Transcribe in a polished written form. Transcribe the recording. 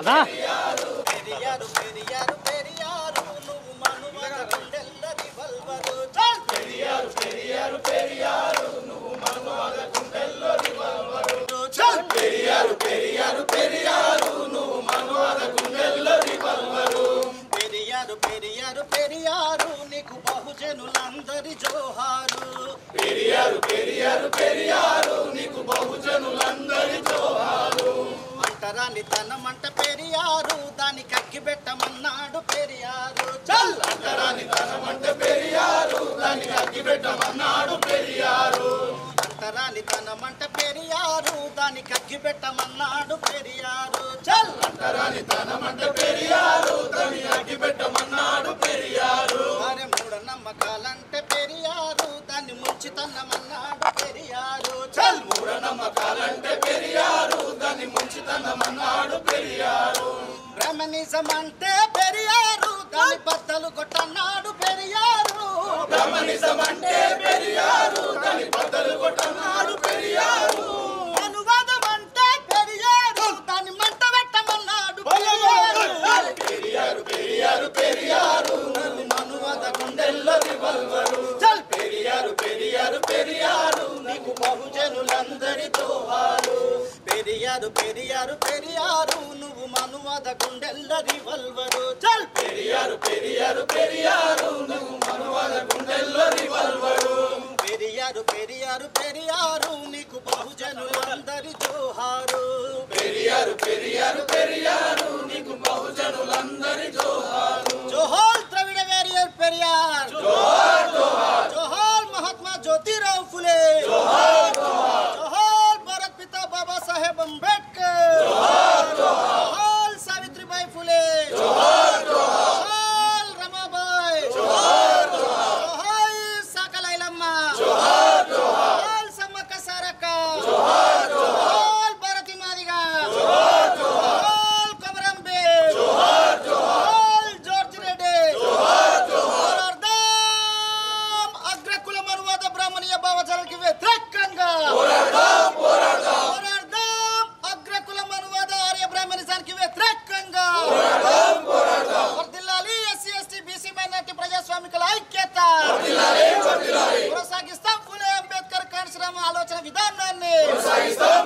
అన్నా పెరియారు పెరియారు పెరియారు నువ్వు మనుమద గుండెల్ల రివాల్వరు పెరియారు పెరియారు పెరియారు నువ్వు మనుమద గుండెల్ల రివాల్వరు పెరియారు పెరియారు పెరియారు నువ్వు మనుమద గుండెల్ల రివాల్వరు పెరియారు పెరియారు పెరియారు నీకు బహుజనులందరి జోహారు పెరియారు పెరియారు పెరియారు నీకు బహుజనులందరి జోహారు అంటరాని తనమంట పెరియారు దానికి అగ్గి పెట్టమన్నాడు పెరియారు చల్ అంటరాని తనమంట పెరియారు దానికి అగ్గి పెట్టమన్నాడు పెరియారు అంటరాని తనమంట పెరియారు దానికి అగ్గి పెట్టమన్నాడు పెరియారు చల్ అంటరాని తనమంట పెరియారు దానికి అగ్గి పెట్టమన్నాడు పెరియారు అరే మూఢనమ్మకాలంటే పెరియారు దాన్ని ముంచి తన్నమన్నాడు పెరియారు చల్ మూఢనమ్మకాలంటే పెరియారు దాన్ని ముంచి తన్నమన్నాడు పెరియారు బ్రహ్మనిజం అంటే పెరియారు దాని బద్దలు కొట్టన్నాడు పెరియారు బ్రహ్మనిజం అంటే పెరియారు దాని బద్దలు కొట్టన్నాడు పెరియారు అనువాదం అంటే పెరియారు దాన్ని మంట పెట్టమన్నాడు పెరియారు పెరియారు పెరియారు పెరియారు అనువాద గుండెల్ల రివాల్వరు చల్ పెరియారు పెరియారు పెరియారు నీకు బహుజనులందరి జోహారు పెరియారు పెరియారు పెరియారు నువ్వు మనువాద గుండెల్ల రివాల్వరు చల్ పెరియారు పెరియారు పెరియారు నువ్వు మనువాద గుండెల్ల రివాల్వరు పెరియారు పెరియారు పెరియారు నీకు బహుజనులందరి జోహారు పెరియారు పెరియారు పెరియారు నీకు బహుజనులందరి జోహారు జోహార్ ద్రవిడ వారియర్ పెరియార్ జోహార్ జోహార్ జోహార్ మహాత్మా జ్యోతిరావు ఫులే జోహార్ జోహార్ జోహార్ భారత్ పితా బాబా సాహెబ్ అంబేద్కర్ జోహార్ జోహార్ సావిత్రిబాయి ఫులే జోహార్ జోహార్ రమాబాయి జోహార్ జోహార్ సాకలైలమ్మ జోహార్ జోహార్ సమ్మక్క సారక్క జోహార్ జోహార్ భారతి మాదిగా జోహార్ జోహార్ కొమరంబే జోహార్ జోహార్ జార్జ్ రెడ్డి జోహార్ జోహార్ పోరాడదాం అగ్రకుల మనువాద బ్రాహ్మణీయ భావజాలకి వ్యతిరేకంగా పోరాడదాం పోరాడదాం పోరాడదాం అగ్రకుల మనువాద ఆర్య బ్రాహ్మణిజానికి వ్యతిరేకంగా పోరాడదాం పోరాడదాం వర్ధిల్లాలి ఎస్సీ ఎస్టీ బీసీ మైనారిటీ ప్రజాస్వామికుల ఐక్యత వర్ధిల్లాలి వర్ధిల్లాలి కొనసాగిస్తాం ఫులే అంబేద్కర్ కాన్సరామ ఆలోచన విధానాన్ని కొనసాగిస్తాం